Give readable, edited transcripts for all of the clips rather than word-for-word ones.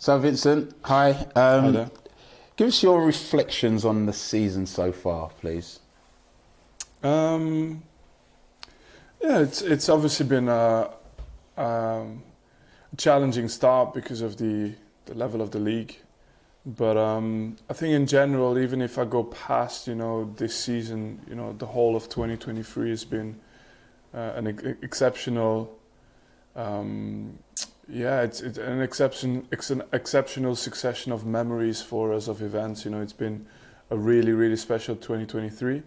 So Vincent, hi. Hi there. Give us your reflections on the season so far, please. Yeah, it's obviously been a challenging start because of the level of the league. But I think in general, even if I go past, this season, the whole of 2023 has been an exceptional. It's an exceptional succession of memories for us, of events. It's been a really, really special 2023.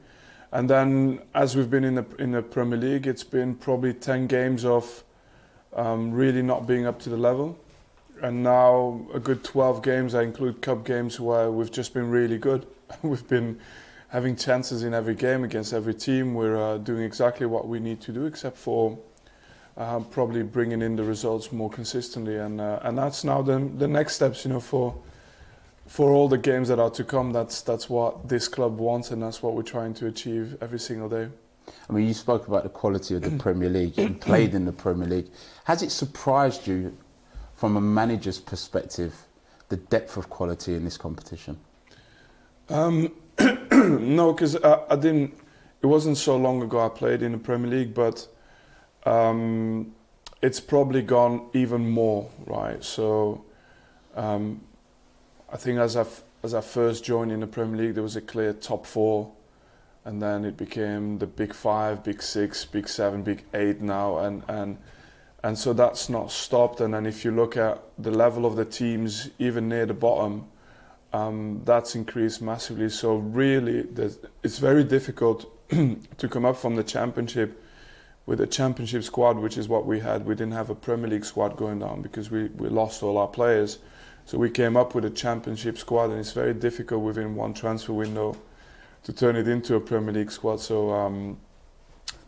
And then as we've been in the Premier League, it's been probably 10 games of really not being up to the level. And now a good 12 games, I include cup games, where we've just been really good. We've been having chances in every game against every team. We're doing exactly what we need to do, except for probably bringing in the results more consistently, and that's now the next steps, for all the games that are to come. That's what this club wants, and that's what we're trying to achieve every single day. I mean, you spoke about the quality of the Premier League. You played in the Premier League. Has it surprised you, from a manager's perspective, the depth of quality in this competition? No, because I didn't. It wasn't so long ago I played in the Premier League, but it's probably gone even more, right? So I think as I first joined in the Premier League, there was a clear top four, and then it became the big five, big six, big seven, big eight now, and so that's not stopped. And then if you look at the level of the teams, even near the bottom, that's increased massively. So really, it's very difficult to come up from the Championship with a Championship squad, which is what we had. We didn't have a Premier League squad going down because we lost all our players. So we came up with a Championship squad, and it's very difficult within one transfer window to turn it into a Premier League squad. So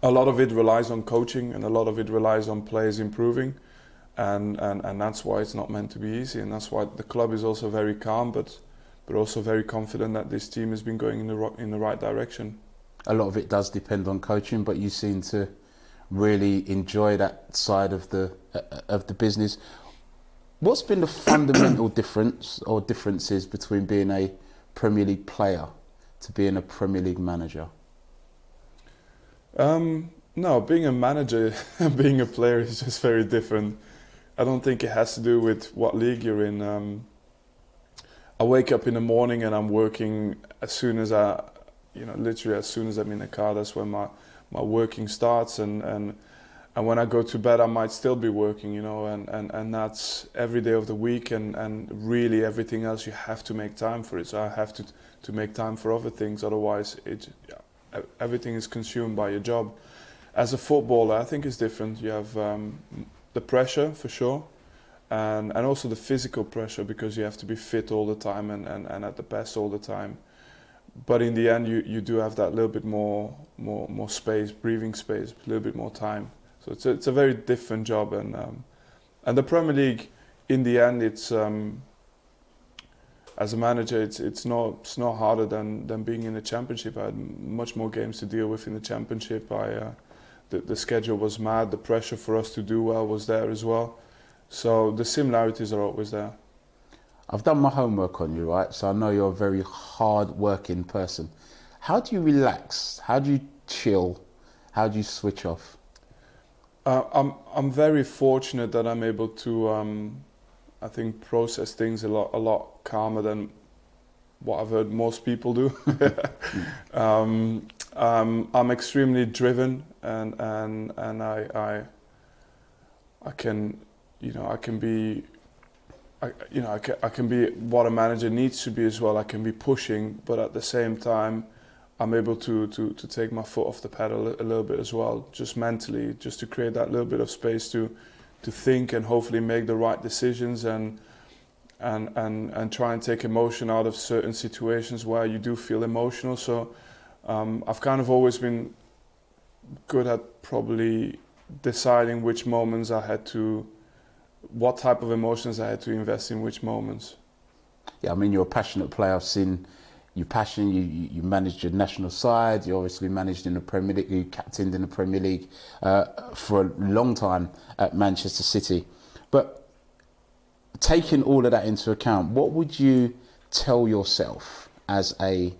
a lot of it relies on coaching, and a lot of it relies on players improving, and that's why it's not meant to be easy, and that's why the club is also very calm, but also very confident that this team has been going in the right direction. A lot of it does depend on coaching, but you seem to really enjoy that side of the business. What's been the fundamental difference or differences between being a Premier League player to being a Premier League manager? No, being a manager and being a player is just very different. I don't think it has to do with what league you're in. I wake up in the morning and I'm working as soon as literally as soon as I'm in the car. That's when my working starts, and when I go to bed I might still be working, and that's every day of the week, and really everything else you have to make time for it. So I have to make time for other things, otherwise everything is consumed by your job. As a footballer, I think it's different. You have the pressure for sure, and also the physical pressure, because you have to be fit all the time and at the best all the time. But in the end, you do have that little bit more space, breathing space, a little bit more time. So it's a very different job, and the Premier League, in the end, it's as a manager, it's not harder than being in the Championship. I had much more games to deal with in the Championship. The schedule was mad. The pressure for us to do well was there as well. So the similarities are always there. I've done my homework on you, right? So I know you're a very hard-working person. How do you relax? How do you chill? How do you switch off? I'm very fortunate that I'm able to, I think, process things a lot calmer than what I've heard most people do. I'm extremely driven, and I can be. I can be what a manager needs to be as well. I can be pushing, but at the same time, I'm able to take my foot off the pedal a little bit as well, just mentally, just to create that little bit of space to think and hopefully make the right decisions, and try and take emotion out of certain situations where you do feel emotional. So I've kind of always been good at probably deciding which moments what type of emotions I had to invest in which moments. Yeah, I mean, you're a passionate player. I've seen your passion. You managed your national side. You obviously managed in the Premier League. You captained in the Premier League for a long time at Manchester City. But taking all of that into account, what would you tell yourself as a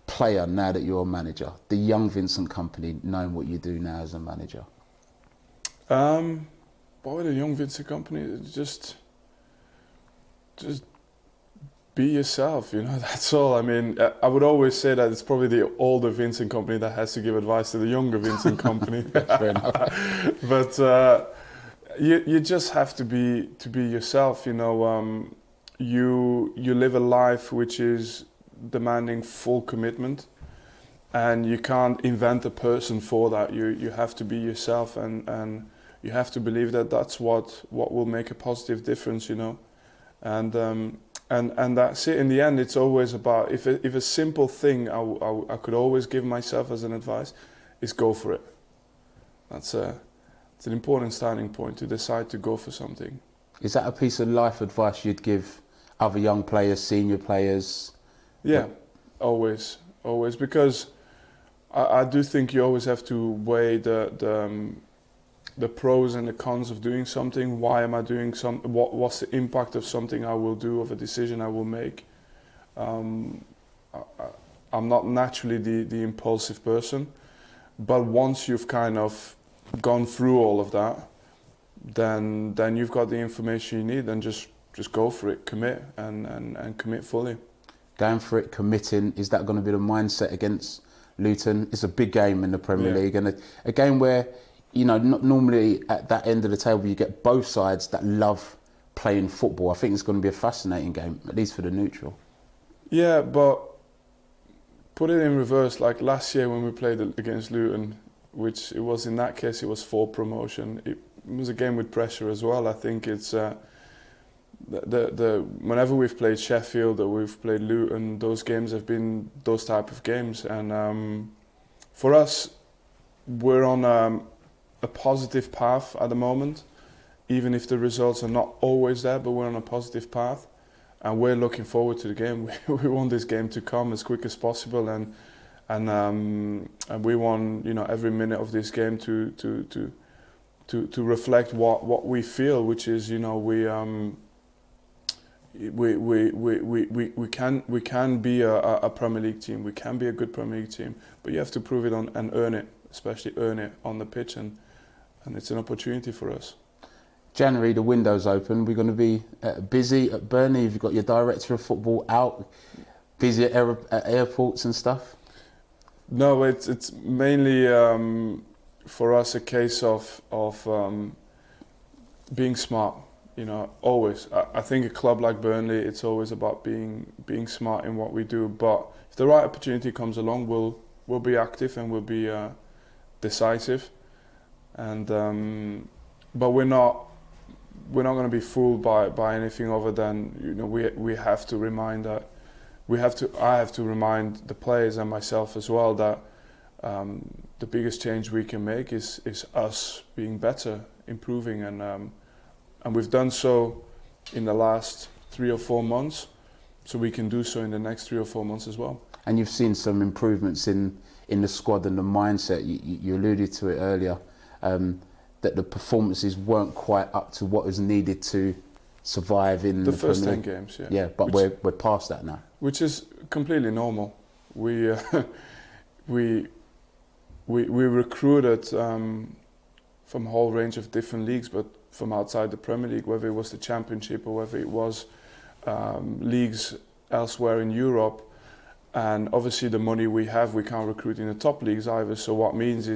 player now that you're a manager, the young Vincent Kompany, knowing what you do now as a manager? Boy, the young Vincent Kompany, just be yourself, you know, that's all. I mean, I would always say that it's probably the older Vincent Kompany that has to give advice to the younger Vincent Kompany. Fair enough. But you just have to be yourself, you know. You live a life which is demanding full commitment, and you can't invent a person for that. You have to be yourself, and you have to believe that that's what will make a positive difference, you know. And that's it. In the end, it's always about, if a simple thing I could always give myself as an advice is go for it. It's an important starting point, to decide to go for something. Is that a piece of life advice you'd give other young players, senior players? Yeah, always, because I do think you always have to weigh the pros and the cons of doing something. Why am I doing something? What's the impact of something I will do, of a decision I will make? I'm not naturally the impulsive person, but once you've kind of gone through all of that, then you've got the information you need, and just go for it, commit and commit fully. Going for it, committing, is that going to be the mindset against Luton? It's a big game in the Premier League, and a game where, you know, not normally at that end of the table you get both sides that love playing football. I think it's going to be a fascinating game, at least for the neutral. Yeah, but put it in reverse. Like last year when we played against Luton, which it was, in that case it was for promotion. It was a game with pressure as well. I think it's whenever we've played Sheffield or we've played Luton, those games have been those type of games. And for us, we're on a positive path at the moment, even if the results are not always there, but we're on a positive path, and we're looking forward to the game. We want this game to come as quick as possible, and we want, you know, every minute of this game to reflect what we feel, which is, you know, we can be a Premier League team. We can be a good Premier League team, but you have to prove it and earn it, especially earn it on the pitch, and it's an opportunity for us. January, the window's open. We're going to be busy at Burnley. You've got your director of football out, busy at airports and stuff. No, it's mainly for us a case of being smart. You know, always. I think a club like Burnley, it's always about being smart in what we do. But if the right opportunity comes along, we'll be active and we'll be decisive. And but we're not going to be fooled by anything other than, you know, we have to remind that I have to remind the players and myself as well that the biggest change we can make is us being better, improving, and we've done so in the last 3 or 4 months, so we can do so in the next 3 or 4 months as well. And you've seen some improvements in the squad and the mindset. You alluded to it earlier, that the performances weren't quite up to what was needed to survive in the first 10 games. Yeah. Yeah, but we're past that now. Which is completely normal. We recruited from a whole range of different leagues, but from outside the Premier League, whether it was the Championship or whether it was leagues elsewhere in Europe. And obviously the money we have, we can't recruit in the top leagues either. So what it means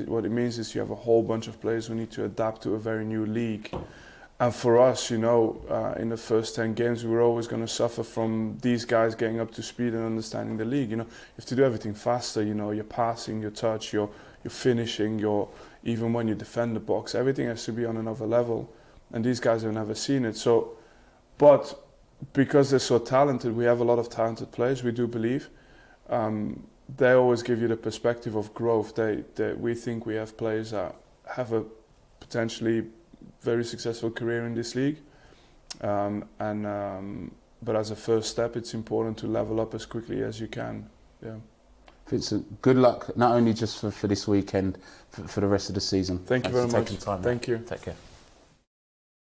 is you have a whole bunch of players who need to adapt to a very new league. And for us, you know, in the first 10 games, we were always going to suffer from these guys getting up to speed and understanding the league. You know, you have to do everything faster. You know, your passing, your touch, your finishing, even when you defend the box, everything has to be on another level. And these guys have never seen it. So, but because they're so talented, we have a lot of talented players. We do believe. They always give you the perspective of growth. We think we have players that have a potentially very successful career in this league, but as a first step, it's important to level up as quickly as you can. Yeah. Vincent, good luck, not only just for this weekend, for the rest of the season. Thank you very much. Thank you. Thank you. Take care.